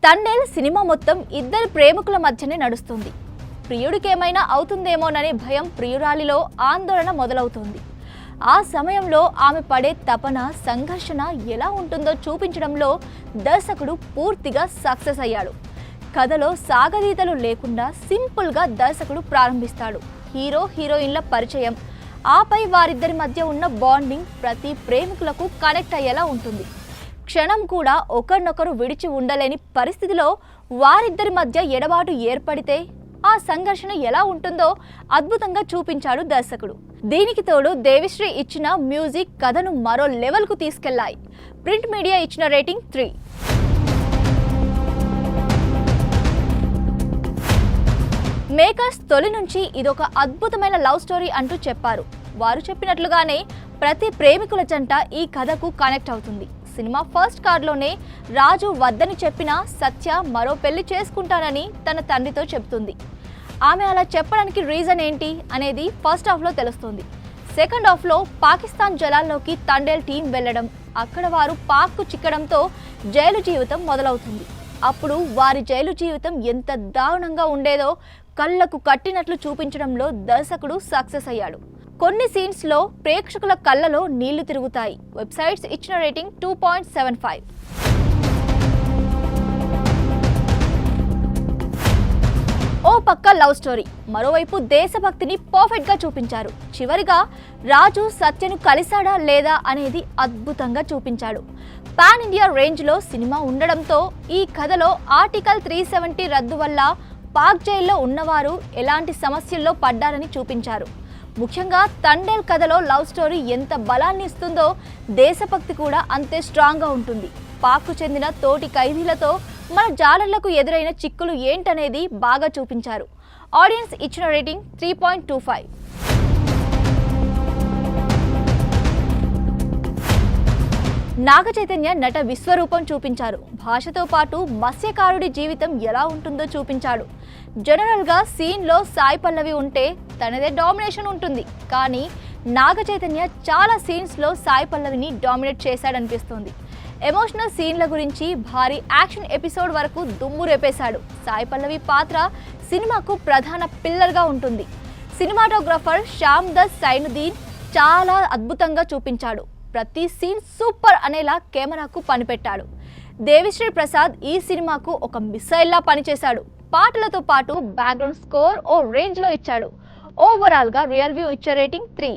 Thandel cinema మొత్తం ఇద్దరు ప్రేమికుల మధ్యనే నడుస్తుంది. ప్రియుడికేమైనా అవుతుందేమోననే భయం ప్రియురాలిలో ఆందోళన మొదలవుతుంది. ఆ సమయంలో ఆమె పడే తపన, సంఘర్షణ ఎలా ఉంటుందో చూపించడంలో దర్శకుడు పూర్తిగా సక్సెస్ అయ్యాడు. కథలో సాగదీతలు లేకుండా సింపుల్గా దర్శకుడు ప్రారంభిస్తాడు. హీరో హీరోయిన్ల పరిచయం, ఆపై వారిద్దరి మధ్య ఉన్న బాండింగ్ ప్రతి ప్రేమికులకు కనెక్ట్ అయ్యేలా ఉంటుంది. క్షణం కూడా ఒకరినొకరు విడిచి ఉండలేని పరిస్థితిలో వారిద్దరి మధ్య ఎడబాటు ఏర్పడితే ఆ సంఘర్షణ ఎలా ఉంటుందో అద్భుతంగా చూపించాడు దర్శకుడు. దీనికి తోడు దేవిశ్రీ ఇచ్చిన మ్యూజిక్ కథను మరో లెవెల్కు తీసుకెళ్లాయి. ప్రింట్ మీడియా ఇచ్చిన రేటింగ్ 3. మేకర్స్ తొలి నుంచి ఇదొక అద్భుతమైన లవ్ స్టోరీ అంటూ చెప్పారు. వారు చెప్పినట్లుగానే ప్రతి ప్రేమికుల జంట ఈ కథకు కనెక్ట్ అవుతుంది. సినిమా ఫస్ట్ కార్డ్లోనే రాజు వద్దని చెప్పిన సత్య మరో పెళ్లి చేసుకుంటానని తన తండ్రితో చెప్తుంది. ఆమె అలా చెప్పడానికి రీజన్ ఏంటి అనేది ఫస్ట్ హాఫ్లో తెలుస్తుంది. సెకండ్ హాఫ్లో పాకిస్తాన్ జలాల్లోకి తండేల్ టీం వెళ్లడం, అక్కడ వారు పాక్కు చిక్కడంతో జైలు జీవితం మొదలవుతుంది. అప్పుడు వారి జైలు జీవితం ఎంత దారుణంగా ఉండేదో కళ్ళకు కట్టినట్లు చూపించడంలో దర్శకుడు సక్సెస్ అయ్యాడు. కొన్ని సీన్స్లో ప్రేక్షకుల కళ్ళలో నీళ్లు తిరుగుతాయి. వెబ్సైట్స్ ఇచ్చిన రేటింగ్ 2.75. ఓ పక్క లవ్ స్టోరీ, మరోవైపు దేశభక్తిని పర్ఫెక్ట్గా చూపించారు. చివరిగా రాజు సత్యను కలిశాడా లేదా అనేది అద్భుతంగా చూపించాడు. పాన్ ఇండియా రేంజ్లో సినిమా ఉండడంతో ఈ కథలో ఆర్టికల్ 370 రద్దు వల్ల పాక్ జైల్లో ఉన్నవారు ఎలాంటి సమస్యల్లో పడ్డారని చూపించారు. ముఖ్యంగా తండేల్ కథలో లవ్ స్టోరీ ఎంత బలాన్ని ఇస్తుందో దేశభక్తి కూడా అంతే స్ట్రాంగ్గా ఉంటుంది. పాక్కు చెందిన తోటి ఖైదీలతో మన జాలర్లకు ఎదురైన చిక్కులు ఏంటనేది బాగా చూపించారు. ఆడియన్స్ ఇచ్చిన రేటింగ్ 3.25. నాగ చైతన్య నట విశ్వరూపం చూపించారు. భాషతో పాటు మత్స్యకారుడి జీవితం ఎలా ఉంటుందో చూపించాడు. జనరల్గా సీన్లో సాయి పల్లవి ఉంటే తనదే డామినేషన్ ఉంటుంది, కానీ నాగ చైతన్య చాలా సీన్స్లో సాయి పల్లవిని డామినేట్ చేశాడనిపిస్తుంది. ఎమోషనల్ సీన్ల గురించి భారీ యాక్షన్ ఎపిసోడ్ వరకు దుమ్ము రేపేశాడు. సాయి పల్లవి పాత్ర సినిమాకు ప్రధాన పిల్లర్గా ఉంటుంది. సినిమాటోగ్రఫర్ శ్యామ్ దత్ సైనుద్దీన్ చాలా అద్భుతంగా చూపించాడు. ప్రతి సీన్ సూపర్ అనేలా కెమెరాకు పనిపెట్టాడు. దేవిశ్రీ ప్రసాద్ ఈ సినిమాకు ఒక మిసైల్లా పనిచేశాడు. పాటలతో పాటు బ్యాక్గ్రౌండ్ స్కోర్ ఓ రేంజ్లో ఇచ్చాడు. ఓవరాల్గా రియల్ వ్యూ ఇచ్చే రేటింగ్ 3.